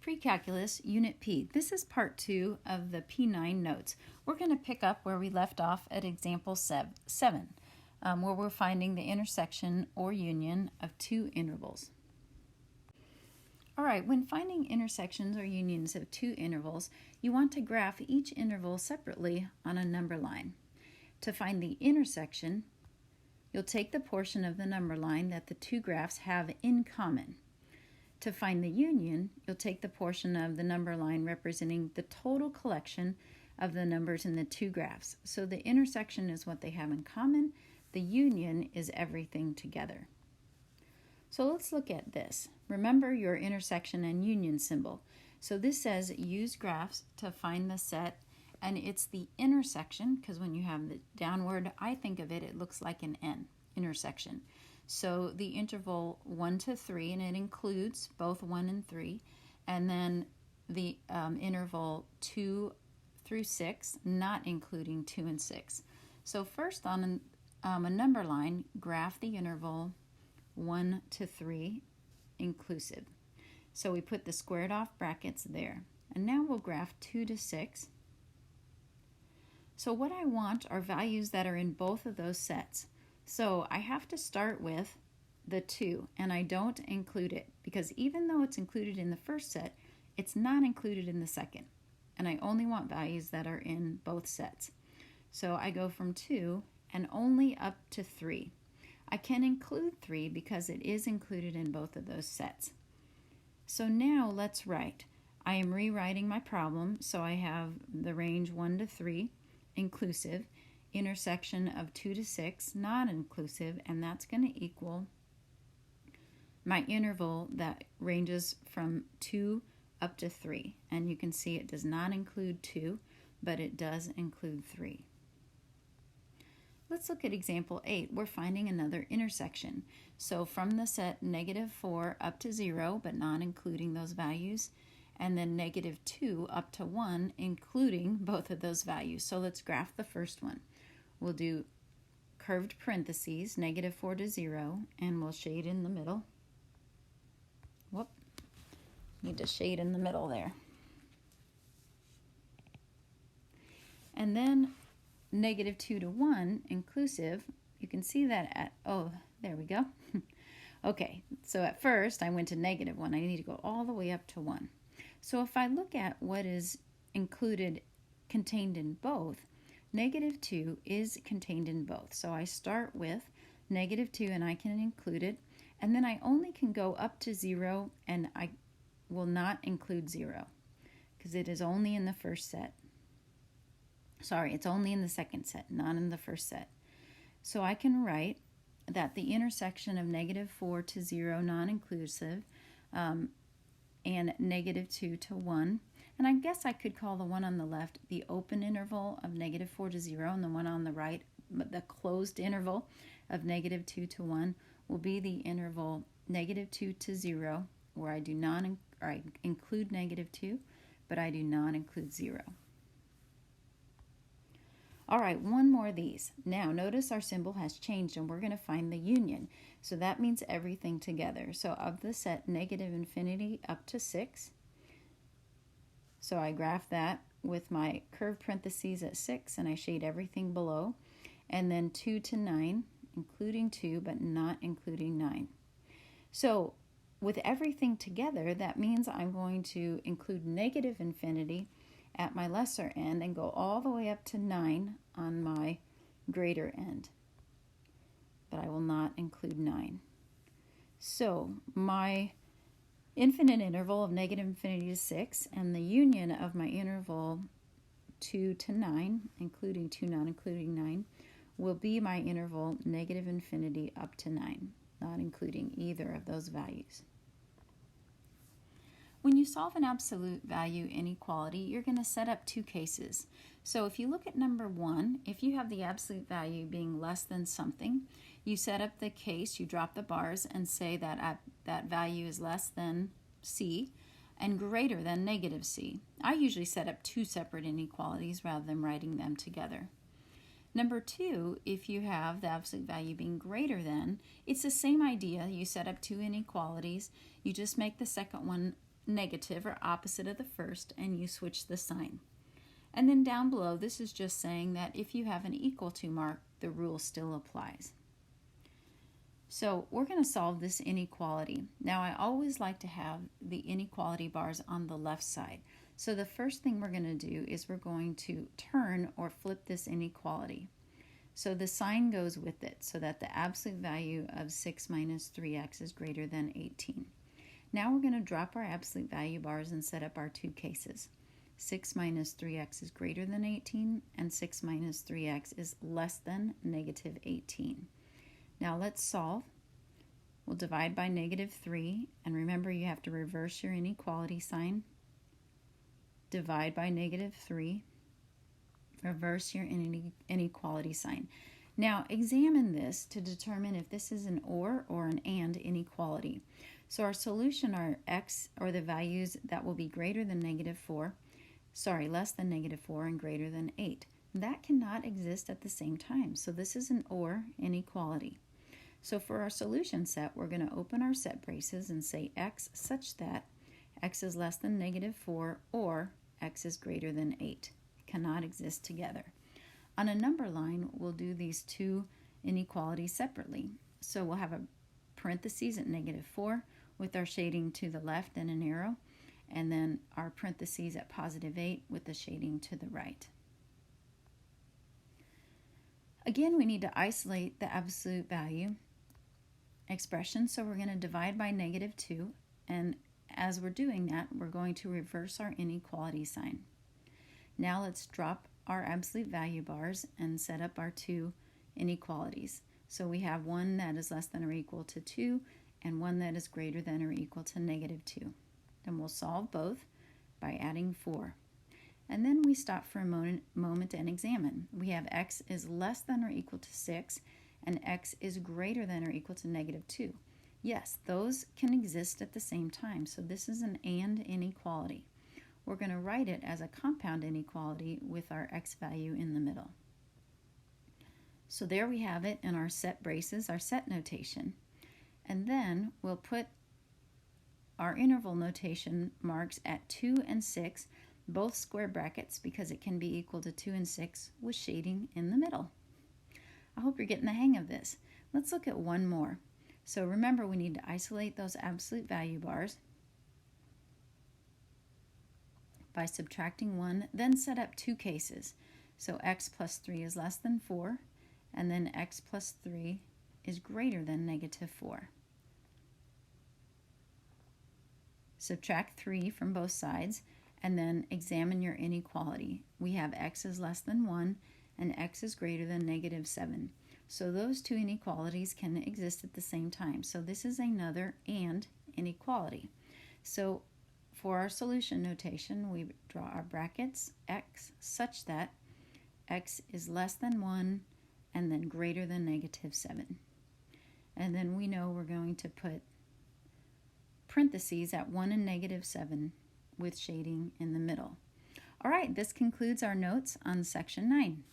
Pre-calculus, Unit P. This is part 2 of the P9 notes. We're going to pick up where we left off at example 7, where we're finding the intersection or union of two intervals. All right, when finding intersections or unions of two intervals, you want to graph each interval separately on a number line. To find the intersection, you'll take the portion of the number line that the two graphs have in common. To find the union, you'll take the portion of the number line representing the total collection of the numbers in the two graphs. So the intersection is what they have in common. The union is everything together. So let's look at this. Remember your intersection and union symbol. So this says use graphs to find the set, and it's the intersection, because when you have the downward, I think of it, it looks like an N, intersection. So the interval 1 to 3, and it includes both 1 and 3, and then the interval 2 through 6, not including 2 and 6. So first on a number line, graph the interval 1 to 3 inclusive. So we put the squared off brackets there. And now we'll graph 2 to 6. So what I want are values that are in both of those sets. So I have to start with the 2, and I don't include it because even though it's included in the first set, it's not included in the second. And I only want values that are in both sets. So I go from 2 and only up to 3. I can include 3 because it is included in both of those sets. So now let's write. I am rewriting my problem, so I have the range 1 to 3 inclusive, intersection of 2 to 6 not inclusive, and that's going to equal my interval that ranges from 2 up to 3. And you can see it does not include 2, but it does include 3. Let's look at example 8. We're finding another intersection. So from the set -4 up to 0, but not including those values, and then -2 up to 1, including both of those values. So let's graph the first one. We'll do curved parentheses, -4 to 0, and we'll shade in the middle. Whoop, need to shade in the middle there. And then -2 to 1 inclusive, you can see that at, oh, there we go. Okay, so at first I went to -1. I need to go all the way up to 1. So if I look at what is contained in both, -2 is contained in both. So I start with -2 and I can include it, and then I only can go up to 0, and I will not include 0 because it is only in the first set. Sorry, it's only in the second set, not in the first set. So I can write that the intersection of -4 to 0 non-inclusive and -2 to 1, and I guess I could call the one on the left the open interval of -4 to 0, and the one on the right, the closed interval of -2 to 1, will be the interval -2 to 0, where I do not I include -2, but I do not include 0. All right, one more of these. Now, notice our symbol has changed, and we're going to find the union. So that means everything together. So of the set -infinity up to 6, so I graph that with my curved parentheses at 6, and I shade everything below. And then 2 to 9, including 2, but not including 9. So with everything together, that means I'm going to include -infinity at my lesser end and go all the way up to 9 on my greater end. But I will not include 9. So my infinite interval of -infinity to 6 and the union of my interval 2 to 9, including 2, not including 9, will be my interval -infinity up to 9, not including either of those values. When you solve an absolute value inequality, you're going to set up two cases. So if you look at number 1, if you have the absolute value being less than something, you set up the case, you drop the bars, and say that that value is less than C and greater than -C. I usually set up two separate inequalities rather than writing them together. Number 2, if you have the absolute value being greater than, it's the same idea. You set up two inequalities. You just make the second one negative or opposite of the first, and you switch the sign. And then down below, this is just saying that if you have an equal to mark, the rule still applies. So we're going to solve this inequality. Now, I always like to have the inequality bars on the left side. So the first thing we're going to do is we're going to turn or flip this inequality. So the sign goes with it, so that the absolute value of 6 minus 3x is greater than 18. Now we're going to drop our absolute value bars and set up our two cases. 6 minus 3x is greater than 18, and 6 minus 3x is less than negative 18. Now let's solve. We'll divide by negative 3, and remember you have to reverse your inequality sign. Divide by negative 3, reverse your inequality sign. Now examine this to determine if this is an or an and inequality. So our solution are x, or the values that will be greater than negative 4, less than negative 4 and greater than 8. That cannot exist at the same time. So this is an or inequality. So for our solution set, we're going to open our set braces and say x such that x is less than negative 4 or x is greater than 8. Cannot exist together. On a number line, we'll do these two inequalities separately. So we'll have a parentheses at negative 4 with our shading to the left and an arrow, and then our parentheses at positive 8 with the shading to the right. Again, we need to isolate the absolute value expression, so we're going to divide by negative 2, and as we're doing that, we're going to reverse our inequality sign. Now let's drop our absolute value bars and set up our two inequalities. So we have one that is less than or equal to 2 and one that is greater than or equal to negative 2. Then we'll solve both by adding 4. And then we stop for a moment and examine. We have x is less than or equal to 6 and x is greater than or equal to negative 2. Yes, those can exist at the same time. So this is an and inequality. We're going to write it as a compound inequality with our x value in the middle. So there we have it in our set braces, our set notation. And then we'll put our interval notation marks at 2 and 6, both square brackets because it can be equal to 2 and 6 with shading in the middle. I hope you're getting the hang of this. Let's look at one more. So remember, we need to isolate those absolute value bars by subtracting 1, then set up two cases. So x plus 3 is less than 4, and then x plus 3 is greater than negative 4. Subtract 3 from both sides, and then examine your inequality. We have x is less than 1, and x is greater than negative 7. So those two inequalities can exist at the same time. So this is another and inequality. So for our solution notation, we draw our brackets, x such that x is less than 1 and then greater than negative 7. And then we know we're going to put parentheses at 1 and negative 7 with shading in the middle. All right, this concludes our notes on section 9.